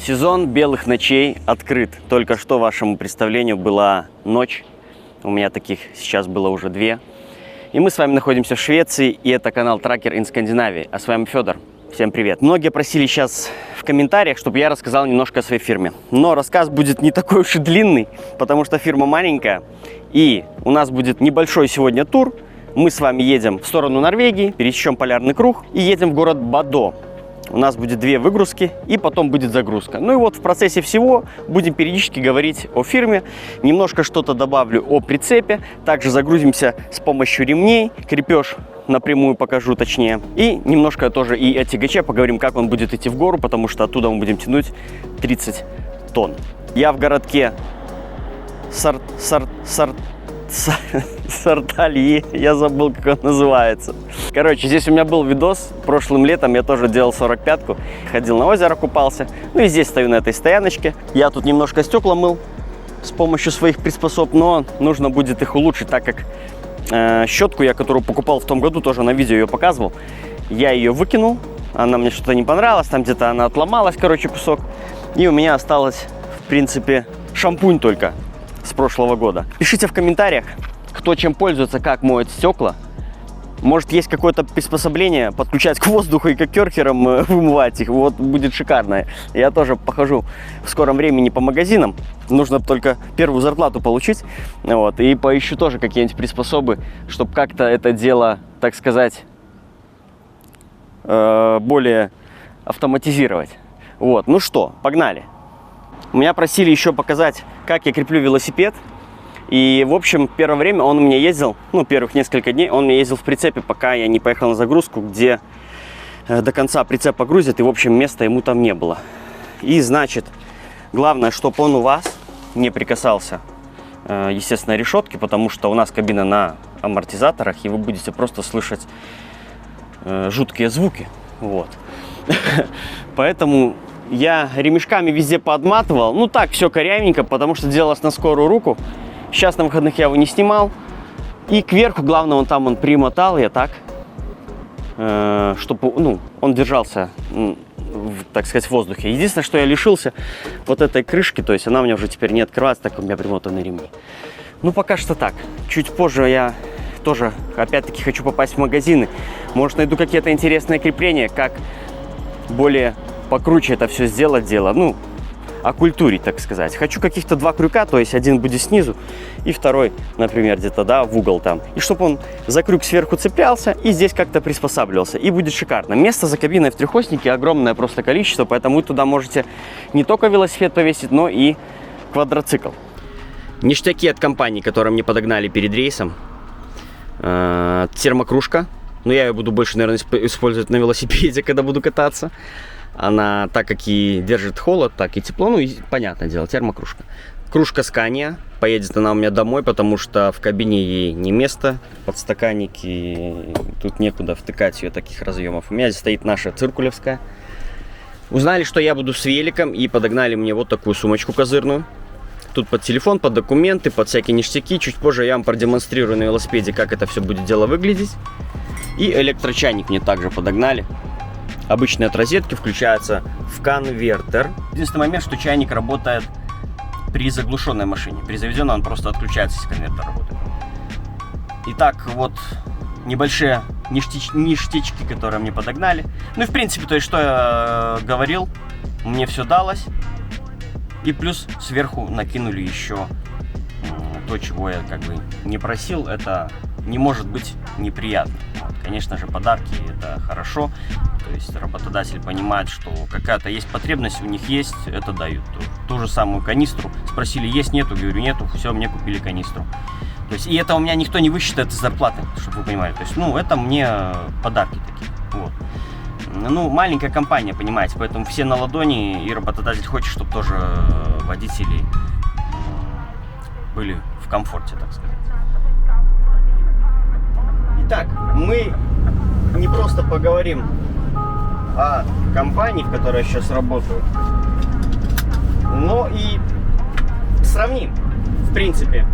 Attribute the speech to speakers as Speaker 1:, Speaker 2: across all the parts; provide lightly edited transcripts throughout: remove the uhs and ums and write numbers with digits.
Speaker 1: Сезон белых ночей открыт. Только что вашему представлению была ночь. У меня таких сейчас было уже 2. И мы с вами находимся в Швеции, и это канал Tracker in Scandinavia. А с вами Федор. Всем привет. Многие просили сейчас в комментариях, чтобы я рассказал немножко о своей фирме. Но рассказ будет не такой уж и длинный, потому что фирма маленькая. И у нас будет небольшой сегодня тур. Мы с вами едем в сторону Норвегии, пересечем полярный круг и едем в город Бодø. У нас будет 2 выгрузки и потом будет загрузка. Ну и вот в процессе всего будем периодически говорить о фирме. Немножко что-то добавлю о прицепе. Также загрузимся с помощью ремней. Крепеж напрямую покажу точнее. И немножко тоже и о тягаче поговорим, как он будет идти в гору, потому что оттуда мы будем тянуть 30 тонн. Я в городке Сарталье, я забыл, как он называется. Короче, здесь у меня был видос прошлым летом, я тоже делал 45-ку, ходил на озеро, купался. Ну и здесь стою на этой стояночке. Я тут немножко стекла мыл с помощью своих приспособ, но нужно будет их улучшить, так как щетку я, которую покупал в том году, тоже на видео ее показывал, я ее выкинул, она мне что-то не понравилась, там где-то она отломалась, короче, кусок. И у меня осталось, в принципе, шампунь только с прошлого года. Пишите в комментариях, кто чем пользуется, как моет стекла. Может, есть какое-то приспособление подключать к воздуху и к керхерам вымывать их. Вот будет шикарно. Я тоже похожу в скором времени по магазинам. Нужно только первую зарплату получить. Вот, и поищу тоже какие-нибудь приспособы, чтобы как-то это дело, так сказать, более автоматизировать. Вот, ну что, погнали. Меня просили еще показать, как я креплю велосипед. И, в общем, первое время он у меня ездил, ну, первых несколько дней он у меня ездил в прицепе, пока я не поехал на загрузку, где до конца прицеп погрузит, и, в общем, места ему там не было. И, значит, главное, чтобы он у вас не прикасался, естественно, решетки, потому что у нас кабина на амортизаторах, и вы будете просто слышать жуткие звуки. Вот. Поэтому я ремешками везде поотматывал. Ну, так, все корявенько, потому что делалось на скорую руку. Сейчас на выходных я его не снимал. И кверху, главное, он примотал я так, чтобы, ну, он держался, так сказать, в воздухе. Единственное, что я лишился вот этой крышки, то есть она у меня уже теперь не открывается, так как у меня примотаны ремни. Ну, пока что так. Чуть позже я тоже, опять-таки, хочу попасть в магазины. Может, найду какие-то интересные крепления, как более покруче это все сделать дело. Ну, окультурить, так сказать. Хочу каких-то 2 крюка, то есть один будет снизу и второй, например, где-то, да, в угол там. И чтобы он за крюк сверху цеплялся и здесь как-то приспосабливался. И будет шикарно. Место за кабиной в трехоснике огромное просто количество, поэтому вы туда можете не только велосипед повесить, но и квадроцикл. Ништяки от компании, которые мне подогнали перед рейсом. Термокружка. Но я ее буду больше, наверное, использовать на велосипеде, когда буду кататься. Она так как и держит холод, так и тепло, ну и понятное дело, термокружка. Кружка Scania, поедет она у меня домой, потому что в кабине ей не место, подстаканники, тут некуда втыкать ее таких разъемов. У меня здесь стоит наша циркулевская. Узнали, что я буду с великом, и подогнали мне вот такую сумочку козырную. Тут под телефон, под документы, под всякие ништяки. Чуть позже я вам продемонстрирую на велосипеде, как это все будет дело выглядеть. И электрочайник мне также подогнали. Обычные от розетки включаются в конвертер. Единственный момент, что чайник работает при заглушенной машине. При заведенной он просто отключается, если конвертер работает. Итак, вот небольшие ништячки, которые мне подогнали. Ну и в принципе, то есть, что я говорил, мне все далось. И плюс сверху накинули еще то, чего я как бы не просил. Это не может быть неприятно. Вот, конечно же, подарки это хорошо. То есть работодатель понимает, что какая-то есть потребность, у них есть, это дают. Ту же самую канистру. Спросили, есть, нету, говорю, нету, все, мне купили канистру. То есть, и это у меня никто не высчитает из зарплаты, чтобы вы понимали. То есть, ну, это мне подарки такие. Вот. Ну, маленькая компания, понимаете, поэтому все на ладони, и работодатель хочет, чтобы тоже водители были в комфорте, так сказать. Итак, мы не просто поговорим о компании, в которой я сейчас работаю, но и сравним, в принципе,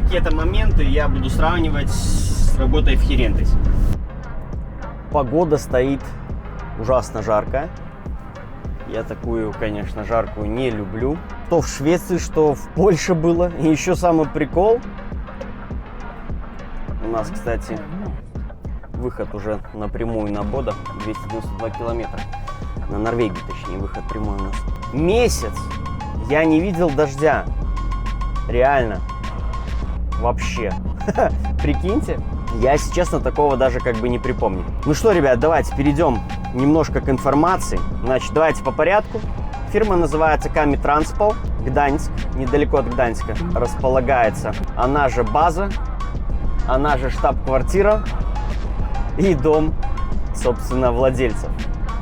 Speaker 1: какие-то моменты я буду сравнивать с работой в Херентесе. Погода стоит ужасно жаркая. Я такую, конечно, жаркую не люблю. Что в Швеции, что в Польше было. И еще самый прикол. У нас, кстати, выход уже напрямую на Бодо. 292 километра. На Норвегию, точнее, выход прямой у нас. Месяц я не видел дождя. Реально. Вообще. Прикиньте. Я, если честно, такого даже как бы не припомню. Ну что, ребят, давайте перейдем немножко к информации. Значит, давайте по порядку. Фирма называется Ками Транспол. Гданьск, недалеко от Гданьска располагается. Она же база, она же штаб-квартира и дом, собственно, владельцев.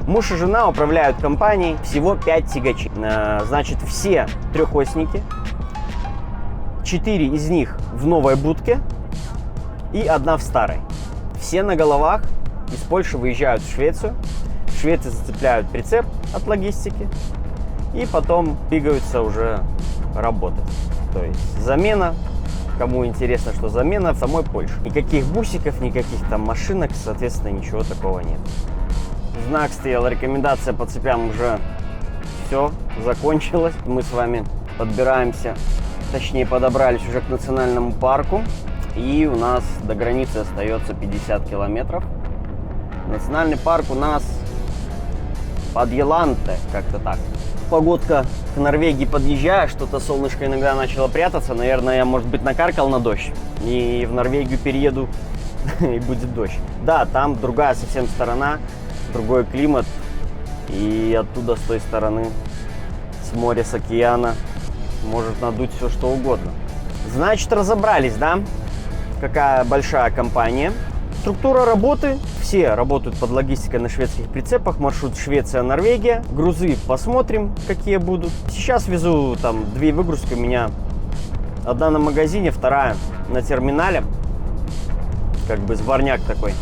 Speaker 1: Муж и жена управляют компанией, всего 5 тягачей. Значит, все трехосники, 4 из них в новой будке и 1 в старой. Все на головах из Польши выезжают в Швецию. В Швеции зацепляют прицеп от логистики и потом двигаются уже работать. То есть замена, кому интересно, что замена в самой Польше. Никаких бусиков, никаких там машинок, соответственно, ничего такого нет. Знак стоял, рекомендация по цепям уже все, закончилась. Мы с вами подбираемся, точнее подобрались уже к национальному парку. И у нас до границы остается 50 километров. Национальный парк у нас под Еланте, как-то так. Погодка к Норвегии подъезжая, что-то солнышко иногда начало прятаться. Наверное, я, может быть, накаркал на дождь. И в Норвегию перееду, и будет дождь. Да, там другая совсем сторона, другой климат. И оттуда, с той стороны, с моря, с океана, может надуть все, что угодно. Значит, разобрались, да? Какая большая компания. Структура работы. Все работают под логистикой на шведских прицепах. Маршрут Швеция-Норвегия. Грузы посмотрим, какие будут. Сейчас везу там 2 выгрузки у меня. Одна на магазине, вторая на терминале. Как бы сборняк такой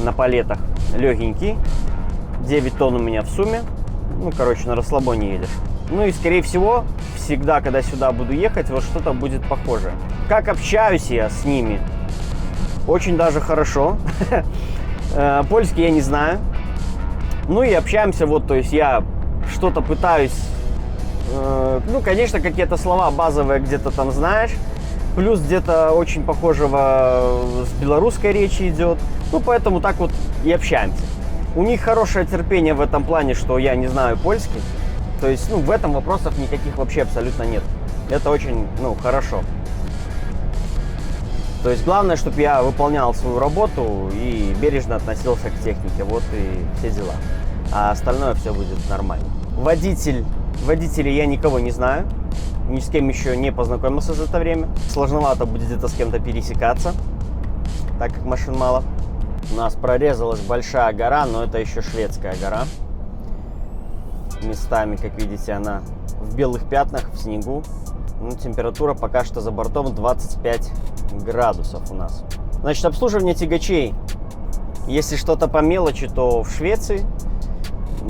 Speaker 1: на палетах. Легенький. 9 тонн у меня в сумме. Ну, короче, на расслабоне едешь. Ну и, скорее всего, всегда, когда сюда буду ехать, вот что-то будет похожее. Как общаюсь я с ними? Очень даже хорошо. Польский я не знаю. Ну и общаемся вот, то есть я что-то пытаюсь... Ну, конечно, какие-то слова базовые где-то там знаешь. Плюс где-то очень похожего с белорусской речи идет. Ну, поэтому так вот и общаемся. У них хорошее терпение в этом плане, что я не знаю польский. То есть, ну, в этом вопросов никаких вообще абсолютно нет. Это очень, ну, хорошо. То есть, главное, чтобы я выполнял свою работу и бережно относился к технике. Вот и все дела. А остальное все будет нормально. Водителей я никого не знаю. Ни с кем еще не познакомился за это время. Сложновато будет где-то с кем-то пересекаться, так как машин мало. У нас прорезалась большая гора, но это еще шведская гора. Местами, как видите, она в белых пятнах, в снегу. Ну, температура пока что за бортом 25 градусов у нас. Значит, обслуживание тягачей. Если что-то по мелочи, то в Швеции.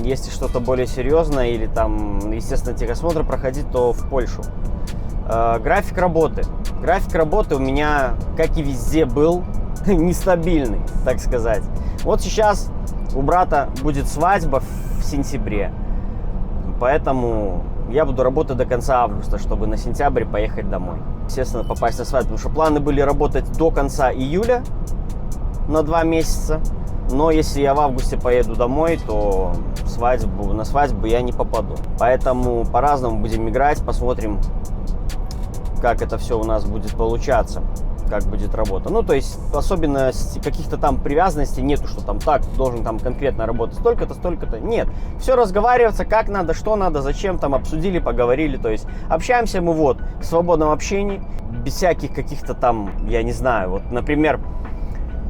Speaker 1: Если что-то более серьезное или там, естественно, техосмотр проходить, то в Польшу. График работы. График работы у меня, как и везде, был нестабильный, так сказать. Вот сейчас у брата будет свадьба в сентябре. Поэтому я буду работать до конца августа, чтобы на сентябрь поехать домой. Естественно, попасть на свадьбу, потому что планы были работать до конца июля на 2 месяца. Но если я в августе поеду домой, то на свадьбу я не попаду. Поэтому по-разному будем играть, посмотрим, как это все у нас будет получаться, как будет работа. Ну, то есть, особенно каких-то там привязанностей нету, что там так, должен там конкретно работать столько-то, столько-то. Нет. Все разговаривается, как надо, что надо, зачем, там обсудили, поговорили. То есть, общаемся мы вот в свободном общении, без всяких каких-то там, я не знаю, вот, например,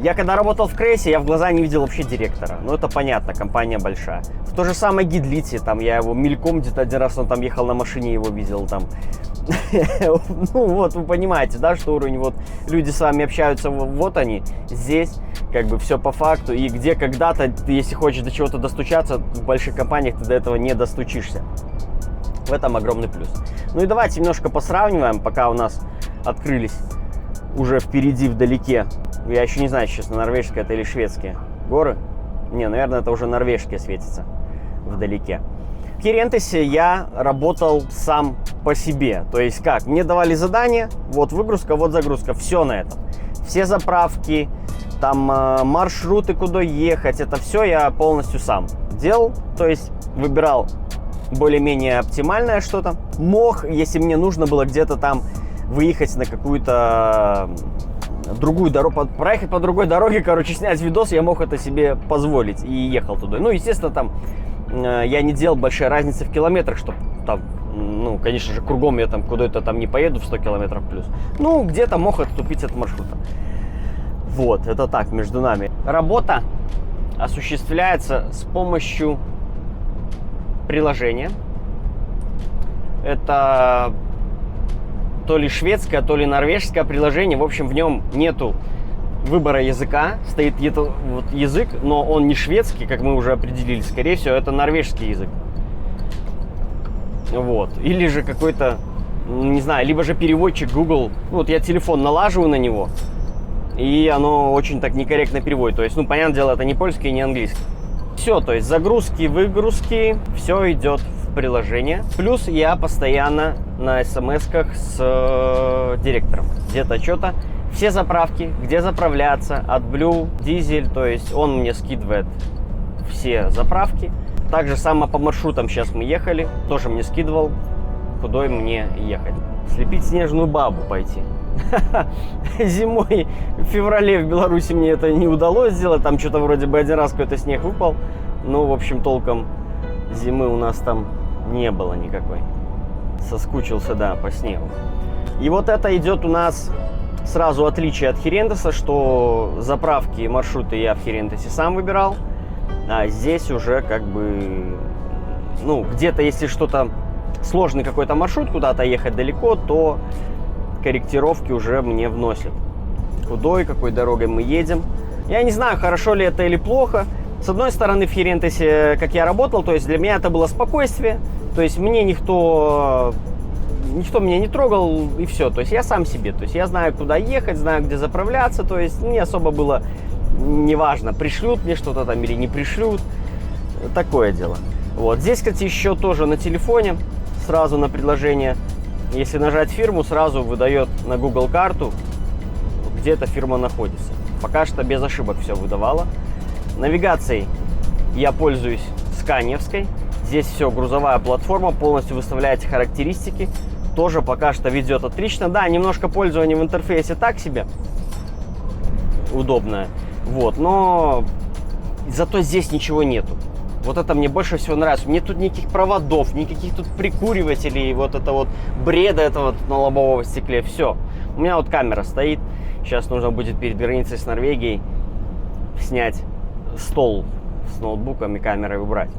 Speaker 1: я когда работал в Крейсе, я в глаза не видел вообще директора. Ну, это понятно, компания большая. В то же самое Гидлите, там, я его мельком где-то один раз, он там ехал на машине, его видел там. Ну, вот, вы понимаете, да, что уровень, вот, люди с вами общаются, вот они, здесь, как бы, все по факту. И где когда-то, ты, если хочешь до чего-то достучаться, в больших компаниях ты до этого не достучишься. В этом огромный плюс. Ну и давайте немножко посравниваем, пока у нас открылись уже впереди, вдалеке. Я еще не знаю, честно, норвежские это или шведские горы. Не, наверное, это уже норвежские светится вдалеке. В Херентесе я работал сам по себе. То есть как? Мне давали задание, вот выгрузка, вот загрузка. Все на этом. Все заправки, там маршруты, куда ехать. Это все я полностью сам делал. То есть выбирал более-менее оптимальное что-то. Мог, если мне нужно было где-то там выехать на какую-то другую дорогу, проехать по другой дороге, короче, снять видос, я мог это себе позволить и ехал туда. Ну, естественно, там я не делал большой разницы в километрах, чтобы там, ну, конечно же, кругом я там куда-то там не поеду в 100 километров плюс. Ну, где-то мог отступить от маршрута. Вот, это так, между нами. Работа осуществляется с помощью приложения. Это то ли шведское, то ли норвежское приложение. В общем, в нем нету выбора языка. Стоит вот язык, но он не шведский, как мы уже определили. Скорее всего, это норвежский язык. Вот. Или же какой-то, не знаю, либо же переводчик Google. Вот я телефон налаживаю на него, и оно очень так некорректно переводит. То есть, ну, понятное дело, это не польский, не английский. Все, то есть загрузки, выгрузки, все идет в приложение. Плюс я постоянно на смс-ках с директором. Где-то что-то. Все заправки, где заправляться, AdBlue, дизель, то есть он мне скидывает все заправки. Так же само по маршрутам сейчас мы ехали, тоже мне скидывал, куда мне ехать. Слепить снежную бабу пойти. Зимой в феврале в Беларуси мне это не удалось сделать. Там что-то вроде бы один раз какой-то снег выпал. Но, в общем, толком зимы у нас там не было никакой. Соскучился, да, по снегу. И вот это идет у нас сразу отличие от Херентеса, что заправки и маршруты я в Херентесе сам выбирал. А здесь уже как бы, ну, где-то если что-то, сложный какой-то маршрут, куда-то ехать далеко, то корректировки уже мне вносят. Куда и какой дорогой мы едем. Я не знаю, хорошо ли это или плохо. С одной стороны, в Херентесе, как я работал, то есть для меня это было спокойствие. То есть мне никто меня не трогал, и все. То есть я сам себе. То есть я знаю, куда ехать, знаю, где заправляться. То есть мне особо было неважно, пришлют мне что-то там или не пришлют. Такое дело. Вот. Здесь, кстати, еще тоже на телефоне, сразу на приложение. Если нажать фирму, сразу выдает на Google карту, где эта фирма находится. Пока что без ошибок все выдавало. Навигацией я пользуюсь сканевской. Здесь все, грузовая платформа, полностью выставляете характеристики. Тоже пока что ведет отлично. Да, немножко пользование в интерфейсе так себе. Удобное. Вот, но зато здесь ничего нету. Вот это мне больше всего нравится. Мне тут никаких проводов, никаких тут прикуривателей, вот это вот бреда этого на лобовом стекле. Все. У меня вот камера стоит. Сейчас нужно будет перед границей с Норвегией снять стол с ноутбуком и камерой убрать.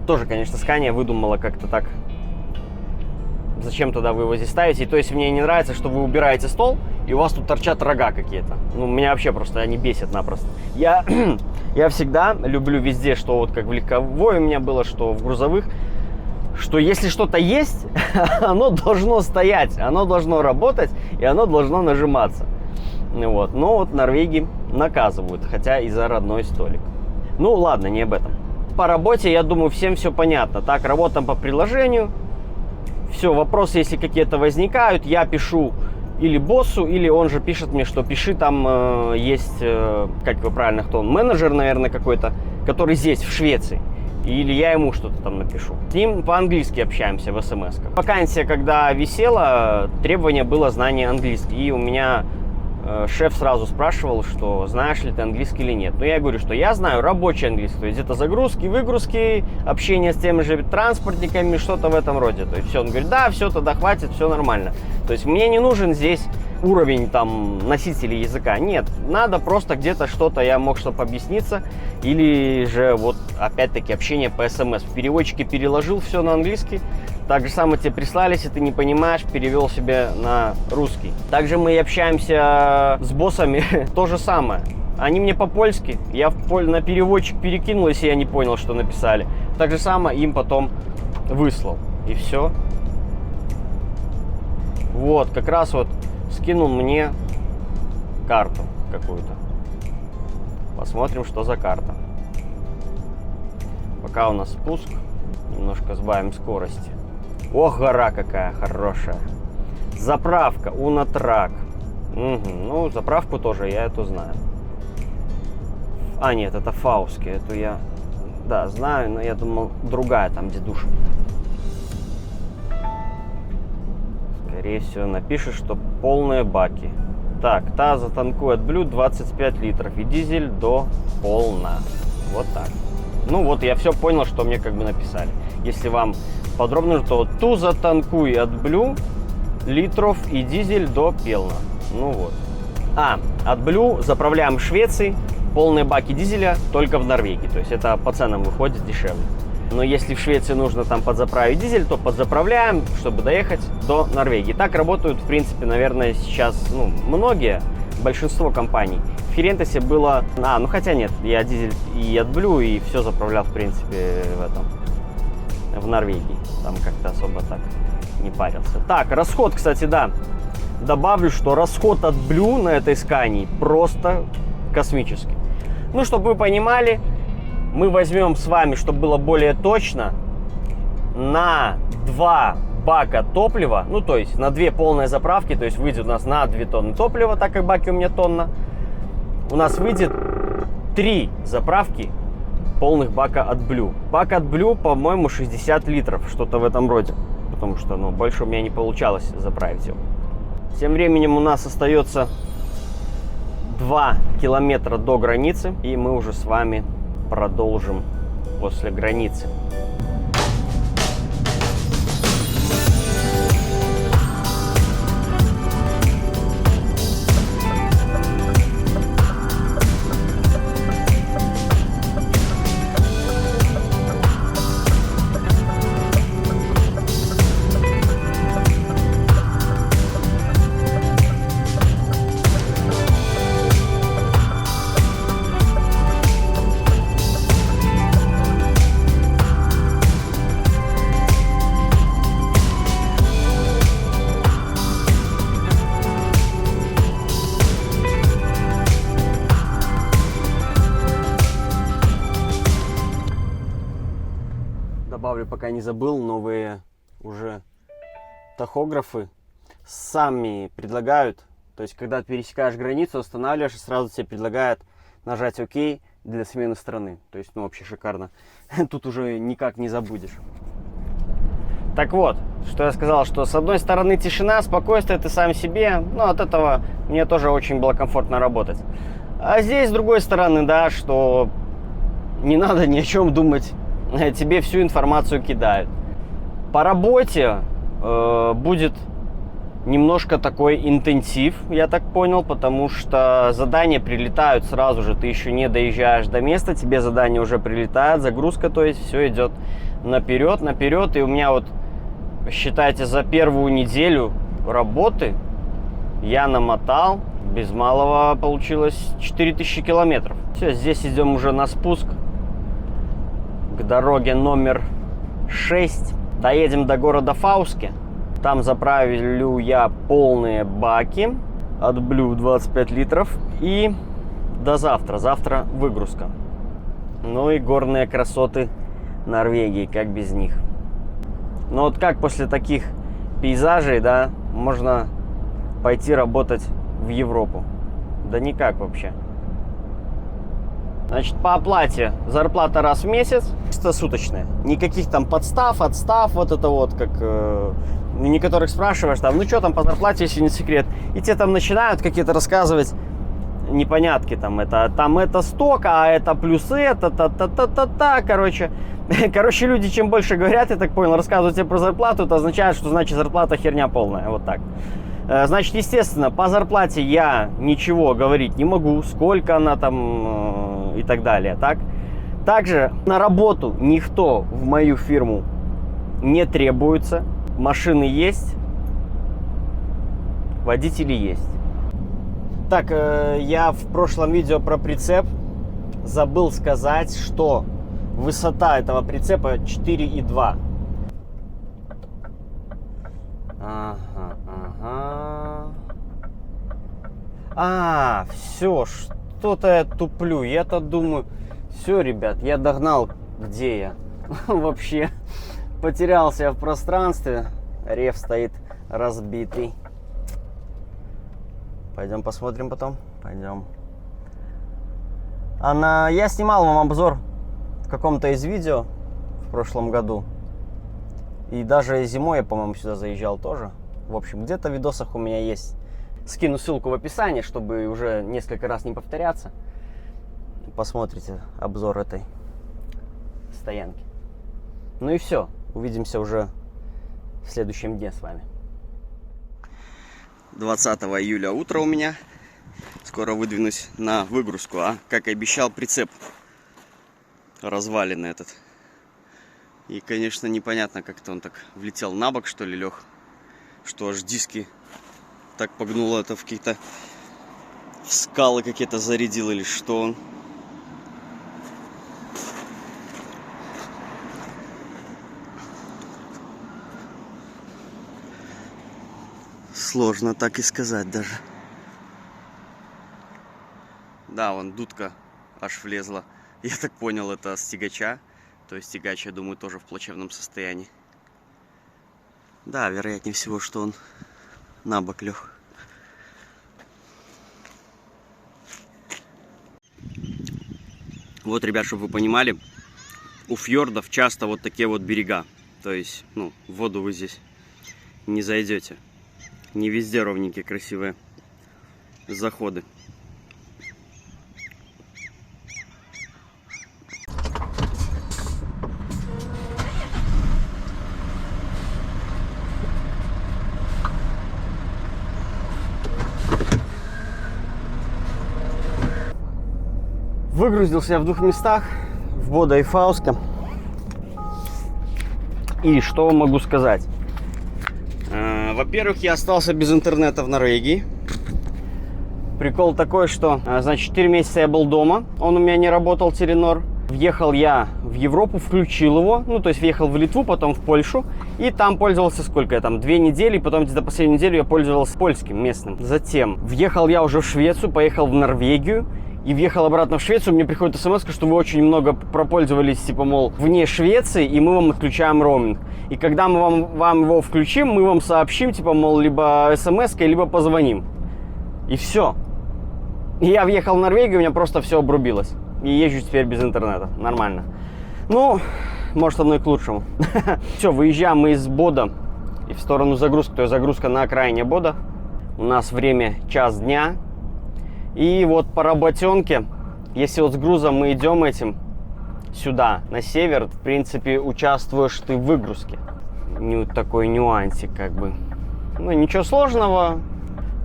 Speaker 1: Тоже, конечно, Scania выдумала как-то так. Зачем тогда вы его здесь ставите? И то есть мне не нравится, что вы убираете стол, и у вас тут торчат рога какие-то. Ну, меня вообще просто они бесят напросто. Я всегда люблю везде, что вот как в легковой у меня было, что в грузовых, что если что-то есть, оно должно стоять, оно должно работать, и оно должно нажиматься. Вот. Но вот Норвегии наказывают, хотя и за родной столик. Ну, ладно, не об этом. По работе, я думаю, всем все понятно. Так, работаем по приложению. Все, вопросы, если какие-то возникают, я пишу или боссу, или он же пишет мне, что пиши, там есть, как его правильно, кто он, менеджер, наверное, какой-то, который здесь, в Швеции. Или я ему что-то там напишу. С ним по-английски общаемся в смс-ках. Вакансия, когда висела, требование было знание английского. И у меня шеф сразу спрашивал, что знаешь ли ты английский или нет. Но я говорю, что я знаю рабочий английский. То есть это загрузки, выгрузки, общение с теми же транспортниками, что-то в этом роде. То есть все, он говорит, да, все, тогда хватит, все нормально. То есть мне не нужен здесь уровень там носителей языка. Нет, надо просто где-то что-то, я мог чтобы объясниться. Или же вот опять-таки общение по смс. В переводчике переложил все на английский. Так же самое тебе прислали, если ты не понимаешь, перевел себе на русский. Также мы общаемся с боссами, то же самое. Они мне по-польски, я на переводчик перекинул, если я не понял, что написали. Так же самое им потом выслал. И все. Вот, как раз вот скинул мне карту какую-то. Посмотрим, что за карта. Пока у нас спуск, немножко сбавим скорости. Ох, гора какая хорошая. Заправка Унатрак. Угу. Ну, заправку тоже, я эту знаю. А, нет, это Фауски. Эту я, да, знаю, но я думал, другая там, где душ. Скорее всего, напишет, что полные баки. Так, та затанкует блю 25 литров. И дизель до полна. Вот так. Ну вот, я все понял, что мне как бы написали. Если вам подробно, то ту затанкуй от блю литров и дизель до пелна. Ну вот. От блю заправляем в Швеции. Полные баки дизеля только в Норвегии. То есть это по ценам выходит дешевле. Но если в Швеции нужно там подзаправить дизель, то подзаправляем, чтобы доехать до Норвегии. Так работают, в принципе, наверное, сейчас многие, большинство компаний. В Ферентесе было... ну хотя нет, я дизель и отблю, и все заправлял, в принципе, в Норвегии. Там как-то особо так не парился. Так, расход, кстати, да. Добавлю, что расход от блю на этой Скании просто космический. Ну, чтобы вы понимали, мы возьмем с вами, чтобы было более точно, на 2 бака топлива, ну, то есть на 2 полные заправки, то есть выйдет у нас на 2 тонны топлива, так как баки у меня тонна, у нас выйдет 3 заправки полных бака от блю. Бак от блю, по-моему, 60 литров, что-то в этом роде, потому что, больше у меня не получалось заправить его. Тем временем у нас остается 2 километра до границы, и мы уже с вами продолжим после границы. Добавлю, пока не забыл, новые уже тахографы сами предлагают, то есть когда ты пересекаешь границу, останавливаешь, и сразу тебе предлагают нажать ОК для смены страны. То есть, вообще шикарно. Тут уже никак не забудешь. Так вот, что я сказал, что с одной стороны тишина, спокойствие, ты сам себе, от этого мне тоже очень было комфортно работать. А здесь с другой стороны, да, что не надо ни о чем думать. Тебе всю информацию кидают. По работе будет немножко такой интенсив, я так понял, потому что задания прилетают сразу же, ты еще не доезжаешь до места, тебе задание уже прилетает, загрузка, то есть все идет наперед, и у меня считайте, за первую неделю работы я намотал, без малого получилось 4000 километров. Все, здесь идем уже на спуск к дороге номер 6. Доедем до города Фауски. Там заправлю я полные баки от блю 25 литров. И до завтра. Завтра выгрузка. Ну и горные красоты Норвегии, как без них. Но как после таких пейзажей, да, можно пойти работать в Европу? Да никак вообще. Значит, по оплате зарплата раз в месяц, суточная. Никаких там подстав, отстав, как некоторых спрашиваешь, там, что там по зарплате, если не секрет. И те там начинают какие-то рассказывать непонятки, там это сток, а это плюс это, короче, люди чем больше говорят, я так понял, рассказывают тебе про зарплату, это означает, что значит зарплата херня полная, вот так. Значит, естественно, по зарплате я ничего говорить не могу, сколько она там и так далее, так? Также на работу никто в мою фирму не требуется, машины есть, водители есть. Так, я в прошлом видео про прицеп забыл сказать, что высота этого прицепа 4,2. Все, что-то я туплю. Я-то думаю, все, ребят, я догнал Где я? Вообще потерялся я в пространстве. Рев стоит разбитый. Пойдем посмотрим потом. Пойдем. Я снимал вам обзор в каком-то из видео в прошлом году. И даже зимой я, по-моему, сюда заезжал тоже. В общем, где-то в видосах у меня есть. Скину ссылку в описании, чтобы уже несколько раз не повторяться. Посмотрите обзор этой стоянки. Ну и все. Увидимся уже в следующем дне с вами. 20 июля утро у меня. Скоро выдвинусь на выгрузку. А как и обещал, прицеп разваленный этот. И, конечно, непонятно, как-то он так влетел на бок, что ли, лег. Что аж диски так погнуло, это в какие-то скалы какие-то зарядил или что он. Сложно так и сказать даже. Да, вон дудка аж влезла. Я так понял, это с тягача. То есть тягач, я думаю, тоже в плачевном состоянии. Да, вероятнее всего, что он на бок лег. Вот, ребят, чтобы вы понимали, у фьордов часто вот такие вот берега. То есть, ну, в воду вы здесь не зайдете. Не везде ровненькие, красивые заходы. Выгрузился я в двух местах, в Бодо и Фауске. И что вам могу сказать? Во-первых, я остался без интернета в Норвегии. Прикол такой, что, значит, 4 месяца я был дома, он у меня не работал, Теленор. Въехал я в Европу, включил его, ну, то есть въехал в Литву, потом в Польшу. И там пользовался сколько я там, 2 недели, потом где-то последнюю неделю я пользовался польским местным. Затем въехал я уже в Швецию, поехал в Норвегию. И въехал обратно в Швецию, мне приходит смс, что вы очень много пропользовались, типа, мол, вне Швеции, и мы вам отключаем роуминг. И когда мы вам его включим, мы вам сообщим, типа, мол, либо смс-кой, либо позвоним. И все. И я въехал в Норвегию, у меня просто все обрубилось. И езжу теперь без интернета. Нормально. Ну, может, оно и к лучшему. Все, выезжаем мы из Бодо и в сторону загрузки. То есть загрузка на окраине Бодо. У нас время 1 дня. И вот по работенке, если вот с грузом мы идем этим сюда, на север, в принципе, участвуешь ты в выгрузке. Такой нюансик, как бы. Ну, ничего сложного.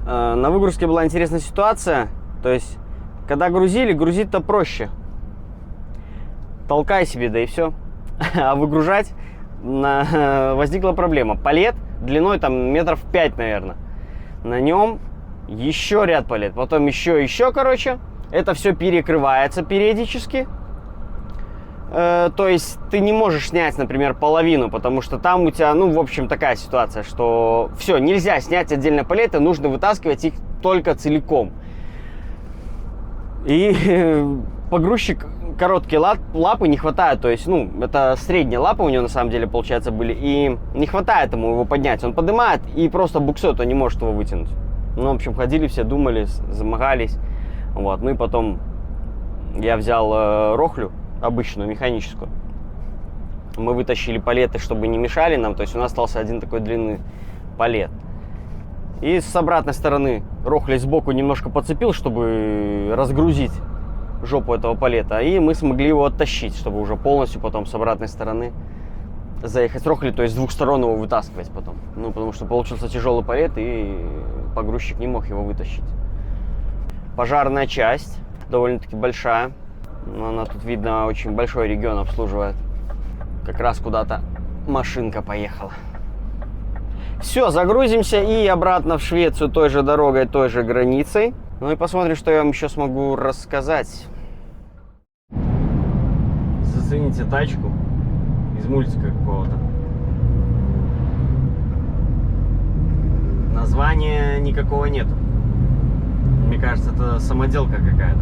Speaker 1: На выгрузке была интересная ситуация. То есть, когда грузили, грузить-то проще. Толкай себе, да и все. А выгружать возникла проблема. Палет длиной там метров 5, наверное. На нем еще ряд палет, потом еще, короче. Это все перекрывается периодически. То есть ты не можешь снять, например, половину, потому что там у тебя, ну, в общем, такая ситуация, что все, нельзя снять отдельно палеты, нужно вытаскивать их только целиком. И погрузчик, короткие лапы не хватает, то есть, ну, это средние лапы у него на самом деле, получается, были, и не хватает ему его поднять. Он поднимает и просто буксует, он не может его вытянуть. Ну, в общем, ходили все, думали, замогались. Вот, ну и потом я взял рохлю, обычную, механическую. Мы вытащили палеты, чтобы не мешали нам, то есть у нас остался один такой длинный палет. И с обратной стороны рохлей сбоку немножко подцепил, чтобы разгрузить жопу этого палета. И мы смогли его оттащить, чтобы уже полностью потом с обратной стороны заехать с рохлей, то есть с двух сторон его вытаскивать потом. Ну, потому что получился тяжелый палет, и погрузчик не мог его вытащить. Пожарная часть, довольно-таки большая. Она тут, видно, очень большой регион обслуживает. Как раз куда-то машинка поехала. Все, загрузимся и обратно в Швецию той же дорогой, той же границей. Ну и посмотрим, что я вам еще смогу рассказать. Зацените тачку из мультика какого-то. Названия никакого нету. Мне кажется, это самоделка какая-то.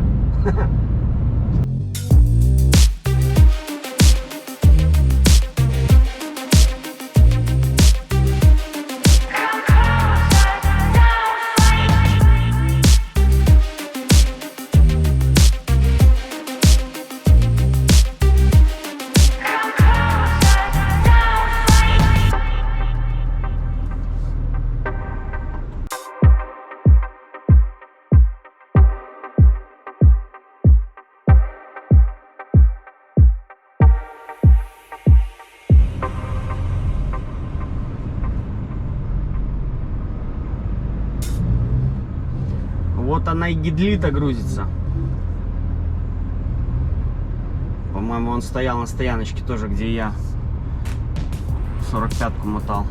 Speaker 1: Вот она и гидлита грузится. По-моему, он стоял на стояночке тоже, где я 45-ку мотал.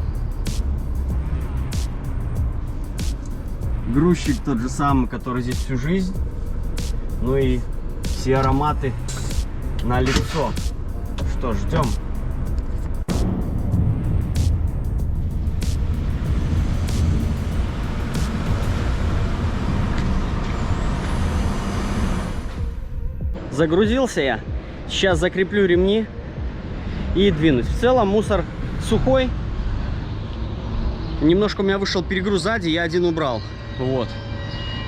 Speaker 1: Грузчик тот же самый, который здесь всю жизнь. Ну и все ароматы на лицо. Что, ждем. Загрузился я. Сейчас закреплю ремни и двинуть. В целом мусор сухой. Немножко у меня вышел перегруз сзади, я один убрал. Вот.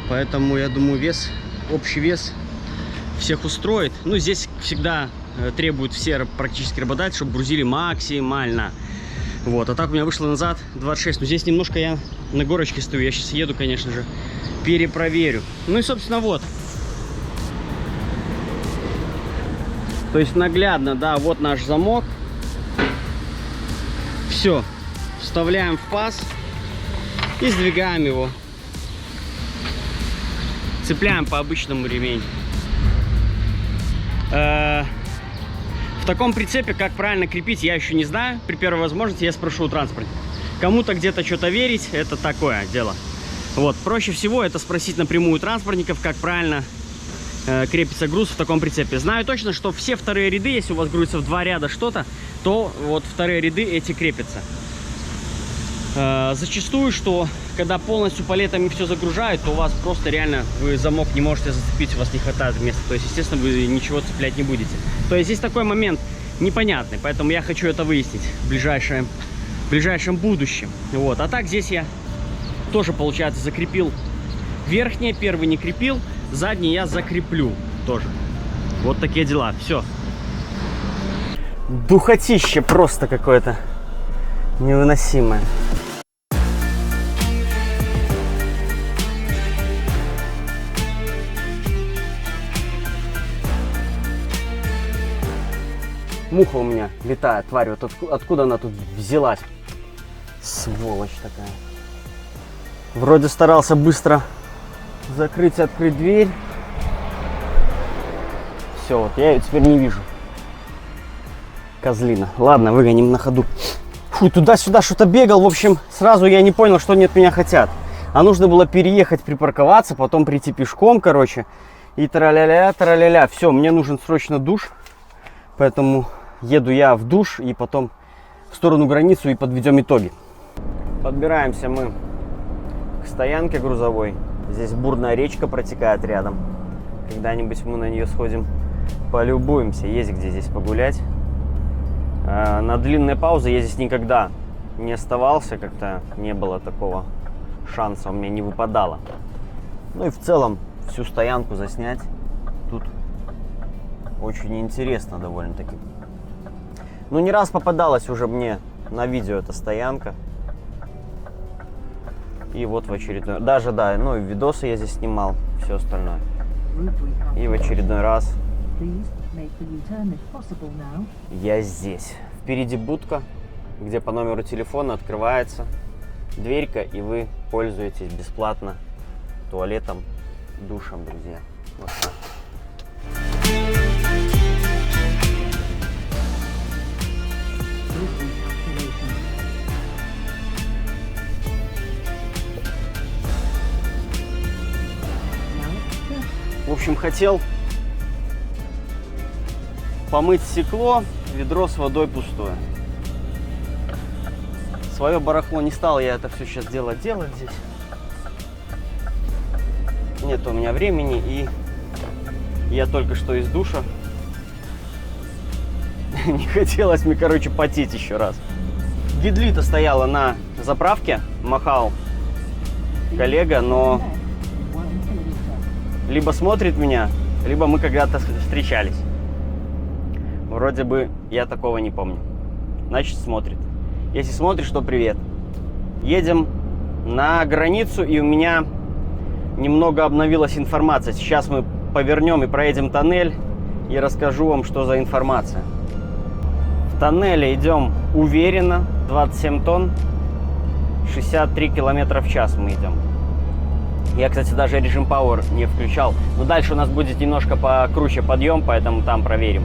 Speaker 1: Поэтому я думаю, вес, общий вес всех устроит. Ну, здесь всегда требуют все практически работодатели, чтобы грузили максимально. Вот. А так у меня вышло назад 26. Но здесь немножко я на горочке стою. Я сейчас еду, конечно же, перепроверю. Ну и, собственно, вот. То есть наглядно, да, вот наш замок. Все. Вставляем в паз и сдвигаем его. Цепляем по обычному ремень. В таком прицепе, как правильно крепить, я еще не знаю. При первой возможности я спрошу у транспортника. Кому-то где-то что-то верить, это такое дело. Вот. Проще всего это спросить напрямую у транспортников, как правильно крепится груз в таком прицепе. Знаю точно, что все вторые ряды, если у вас грузится в 2 ряда что-то, то вот вторые ряды эти крепятся. Зачастую, что когда полностью палетами все загружают, то у вас просто реально вы замок не можете зацепить, у вас не хватает места. То есть, естественно, вы ничего цеплять не будете. То есть здесь такой момент непонятный, поэтому я хочу это выяснить в ближайшем будущем. Вот. А так здесь я тоже, получается, закрепил верхнее, первый не крепил, задний я закреплю тоже. Вот такие дела. Все. Духотище просто какое-то невыносимое. Муха у меня летает, тварь. Вот откуда она тут взялась? Сволочь такая. Вроде старался быстро закрыть и открыть дверь. Все, вот я ее теперь не вижу. Козлина. Ладно, выгоним на ходу. Фу, туда-сюда что-то бегал. В общем, сразу я не понял, что они от меня хотят. А нужно было переехать, припарковаться, потом прийти пешком, короче. И тра-ля-ля, тра-ля-ля. Все, мне нужен срочно душ. Поэтому еду я в душ и потом в сторону границу и подведем итоги. Подбираемся мы к стоянке грузовой. Здесь бурная речка протекает рядом. Когда-нибудь мы на нее сходим, полюбуемся. Есть где здесь погулять. На длинные паузы я здесь никогда не оставался. Как-то не было такого шанса, у меня не выпадало. Ну и в целом всю стоянку заснять тут очень интересно довольно-таки. Ну, не раз попадалась уже мне на видео эта стоянка. И вот в очередной... Даже, да, ну и видосы я здесь снимал, все остальное. И в очередной раз я здесь. Впереди будка, где по номеру телефона открывается дверька, и вы пользуетесь бесплатно туалетом, душем, друзья. Вот так. В общем, хотел помыть стекло, ведро с водой пустое. Свое барахло не стал я это все сейчас делать здесь. Нет у меня времени, и я только что из душа. Не хотелось мне, короче, потеть еще раз. Гидлита стояла на заправке, махал коллега, но либо смотрит меня, либо мы когда-то встречались. Вроде бы я такого не помню. Значит, смотрит. Если смотришь, то привет. Едем на границу, и у меня немного обновилась информация. Сейчас мы повернем и проедем тоннель, и расскажу вам, что за информация. В тоннеле идем уверенно, 27 тонн, 63 км в час мы идем. Я, кстати, даже режим Power не включал. Но дальше у нас будет немножко покруче подъем, поэтому там проверим.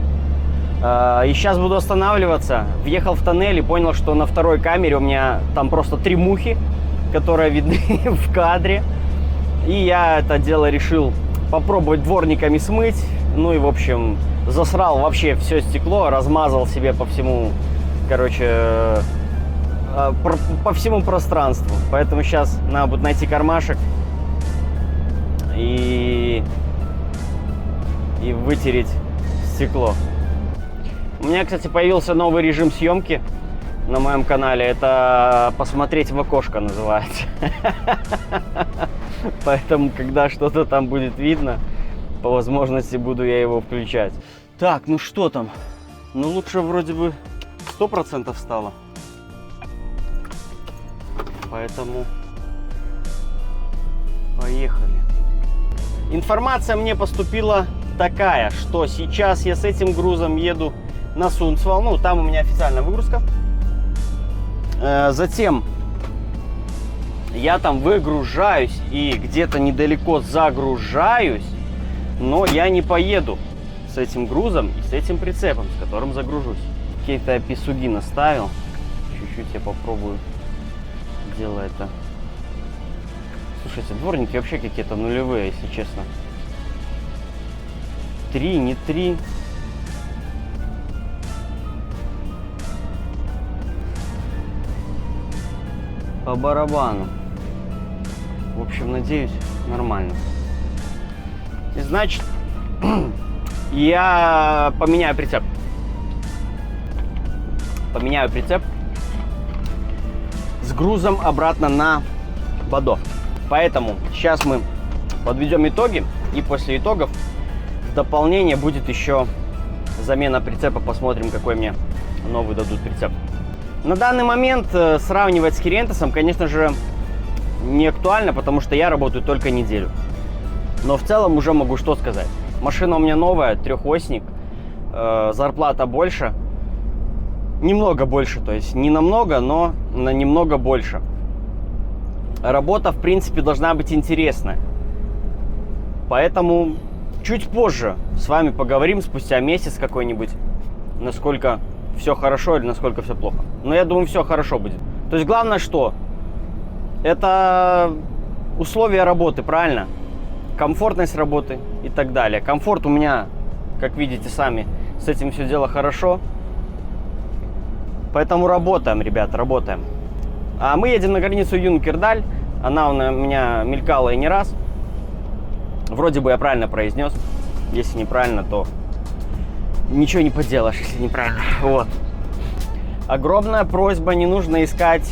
Speaker 1: И сейчас буду останавливаться. Въехал в тоннель и понял, что на второй камере у меня там просто 3 мухи, которые видны в кадре. И я это дело решил попробовать дворниками смыть. Ну и, в общем, засрал вообще все стекло, размазал себе по всему, короче, по всему пространству. Поэтому сейчас надо будет найти кармашек и вытереть стекло. У меня, кстати, появился новый режим съемки на моем канале. Это посмотреть в окошко называется. Поэтому, когда что-то там будет видно, по возможности буду я его включать. Так, ну что там? Ну лучше вроде бы 100% стало. Поэтому поехали. Информация мне поступила такая, что сейчас я с этим грузом еду на Сунцвал. Ну, там у меня официальная выгрузка. Затем я там выгружаюсь и где-то недалеко загружаюсь, но я не поеду с этим грузом и с этим прицепом, с которым загружусь. Какие-то я писуги наставил. Чуть-чуть я попробую. Дело это. Слушайте, дворники вообще какие-то нулевые, если честно. 3, не 3. По барабану. В общем, надеюсь, нормально. И значит, я поменяю прицеп. Поменяю прицеп с грузом обратно на Бадо. Поэтому сейчас мы подведем итоги. И после итогов в дополнение будет еще замена прицепа. Посмотрим, какой мне новый дадут прицеп. На данный момент сравнивать с Керентесом, конечно же, не актуально, потому что я работаю только неделю. Но в целом уже могу что сказать. Машина у меня новая, трехосник, зарплата больше. Немного больше, то есть не намного, но на немного больше. Работа, в принципе, должна быть интересная. Поэтому чуть позже с вами поговорим, спустя месяц какой-нибудь, насколько все хорошо или насколько все плохо. Но я думаю, все хорошо будет. То есть главное что? Это условия работы, правильно? Комфортность работы и так далее. Комфорт у меня, как видите сами, с этим все дело хорошо. Поэтому работаем, ребят, работаем. А мы едем на границу Юнкердаль. Она у меня мелькала и не раз. Вроде бы я правильно произнес. Если неправильно, то ничего не поделаешь, если неправильно. Вот. Огромная просьба, не нужно искать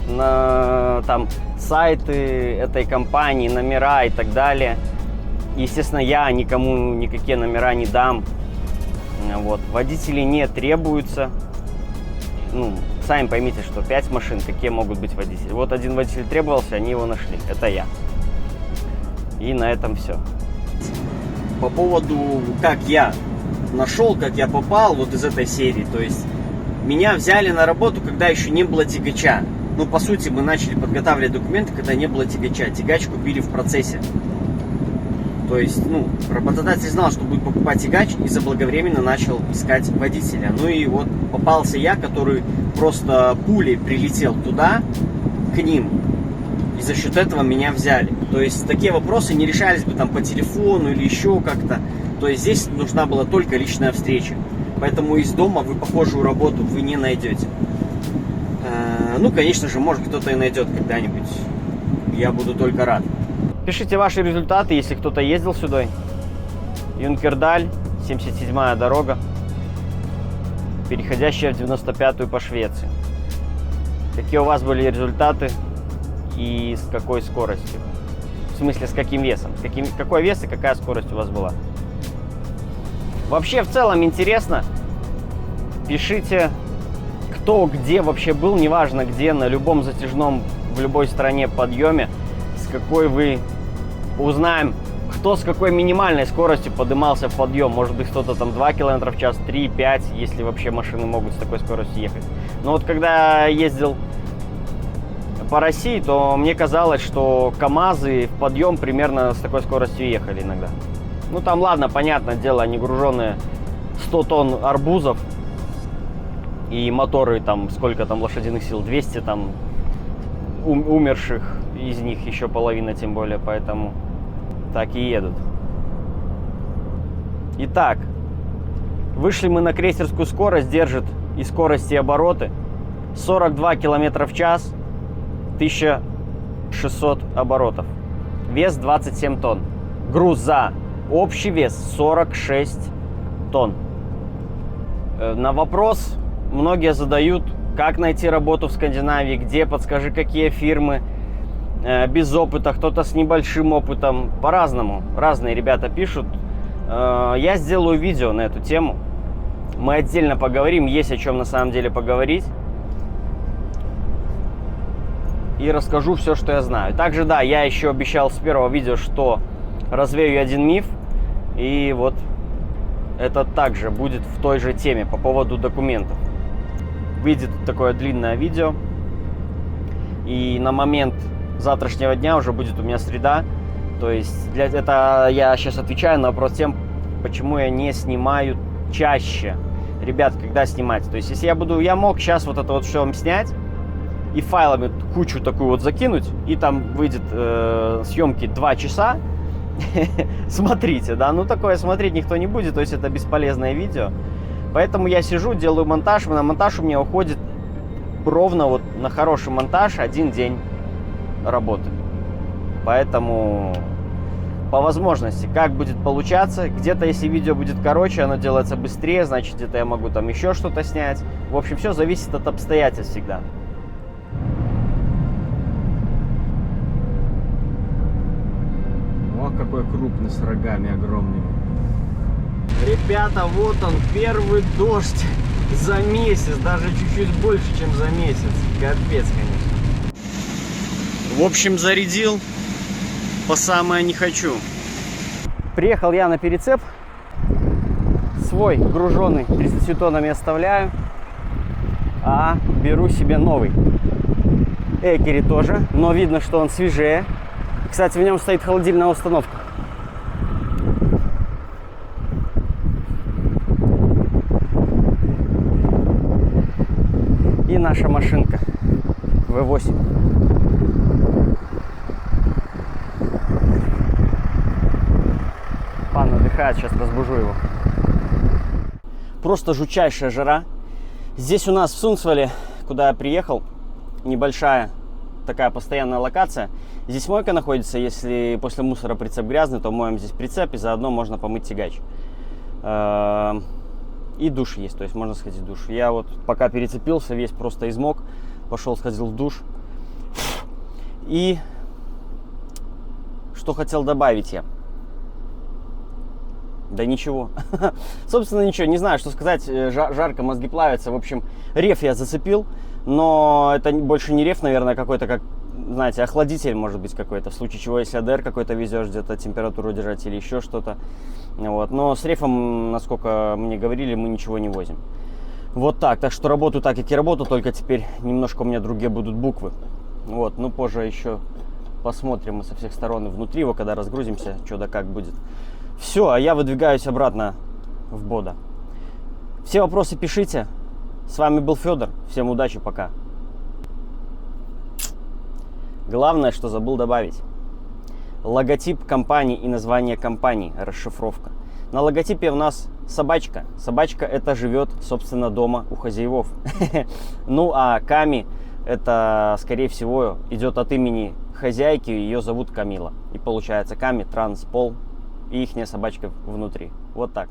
Speaker 1: на там сайты этой компании, номера и так далее. Естественно, я никому никакие номера не дам. Вот. Водителей не требуются. Ну, сами поймите, что 5 машин, какие могут быть водители. Вот один водитель требовался, они его нашли. Это я. И на этом все. По поводу, как я нашел, как я попал вот из этой серии. То есть, меня взяли на работу, когда еще не было тягача. Ну, по сути, мы начали подготавливать документы, когда не было тягача. Тягач купили в процессе. То есть, ну, работодатель знал, что будет покупать тягач, и заблаговременно начал искать водителя. Ну и вот попался я, который просто пулей прилетел туда, к ним, и за счет этого меня взяли. То есть, такие вопросы не решались бы там по телефону или еще как-то. То есть, здесь нужна была только личная встреча. Поэтому из дома вы похожую работу вы не найдете. Ну, конечно же, может кто-то и найдет когда-нибудь. Я буду только рад. Пишите ваши результаты, если кто-то ездил сюда. Юнкердаль, 77-я дорога, переходящая в 95-ю по Швеции. Какие у вас были результаты и с какой скоростью? В смысле, с каким весом? Какой вес и какая скорость у вас была? Вообще, в целом, интересно. Пишите, кто где вообще был, неважно где, на любом затяжном, в любой стране подъеме, с какой вы, узнаем, кто с какой минимальной скоростью поднимался в подъем. Может быть, кто-то там 2 км в час, 3, 5, если вообще машины могут с такой скоростью ехать. Но вот когда я ездил по России, то мне казалось, что КАМАЗы в подъем примерно с такой скоростью ехали иногда. Ну там ладно, понятное дело, они груженные 100 тонн арбузов и моторы там, сколько там лошадиных сил, 200 там умерших, из них еще половина тем более, поэтому так и едут. Итак, вышли мы на крейсерскую скорость, держит и скорости, и обороты 42 км в час, 1600 оборотов. Вес 27 тонн. Груза. Общий вес 46 тонн. На вопрос многие задают, как найти работу в Скандинавии, где, подскажи, какие фирмы. Без опыта, кто-то с небольшим опытом. По-разному. Разные ребята пишут. Я сделаю видео на эту тему. Мы отдельно поговорим, есть о чем на самом деле поговорить. И расскажу все, что я знаю. Также, да, я еще обещал с первого видео, что развею один миф. И вот это также будет в той же теме по поводу документов. Выйдет такое длинное видео. И на момент завтрашнего дня уже будет у меня среда. То есть это я сейчас отвечаю на вопрос тем, почему я не снимаю чаще. Ребят, когда снимать? То есть если я мог сейчас вот это вот все вам снять и файлами кучу такую вот закинуть, и там выйдет съемки 2 часа. Смотрите, да, ну такое смотреть никто не будет, то есть это бесполезное видео. Поэтому я сижу, делаю монтаж, на монтаж у меня уходит ровно вот на хороший монтаж 1 день работы. Поэтому по возможности, как будет получаться, где-то если видео будет короче, оно делается быстрее, значит где-то я могу там еще что-то снять. В общем, все зависит от обстоятельств всегда. О, какой крупный, с рогами огромными. Ребята, вот он, первый дождь за месяц, даже чуть-чуть больше, чем за месяц. Капец, конечно. В общем, зарядил по самое не хочу. Приехал я на перецеп. Свой груженный 30 тоннами оставляю, а беру себе новый. Экери тоже, но видно, что он свежее. Кстати, в нем стоит холодильная установка. И наша машинка V8. Пан отдыхает, сейчас разбужу его. Просто жутчайшая жара. Здесь у нас в Сунсвале, куда я приехал, небольшая такая постоянная локация. Здесь мойка находится, если после мусора прицеп грязный, то моем здесь прицеп, и заодно можно помыть тягач. И душ есть, то есть можно сходить в душ. Я вот пока перецепился, весь просто измок, пошел, сходил в душ. И что хотел добавить я? Да ничего. Собственно, ничего, не знаю, что сказать, жарко, мозги плавятся. В общем, реф я зацепил, но это больше не реф, наверное, какой-то, как, знаете, охладитель, может быть, какой-то. В случае чего, если АДР какой-то везешь, где-то температуру держать или еще что-то. Вот. Но с рефом, насколько мне говорили, мы ничего не возим. Вот так. Так что работаю так, как и работаю, только теперь немножко у меня другие будут буквы. Вот. Ну, позже еще посмотрим мы со всех сторон внутри его, когда разгрузимся, что да как будет. Все, а я выдвигаюсь обратно в Бодо. Все вопросы пишите. С вами был Федор. Всем удачи, пока. Главное, что забыл добавить. Логотип компании и название компании, расшифровка. На логотипе у нас собачка. Собачка это живет, собственно, дома у хозяевов. Ну, а Ками это, скорее всего, идет от имени хозяйки, ее зовут Камила. И получается Ками, Транспол и ихняя собачка внутри. Вот так.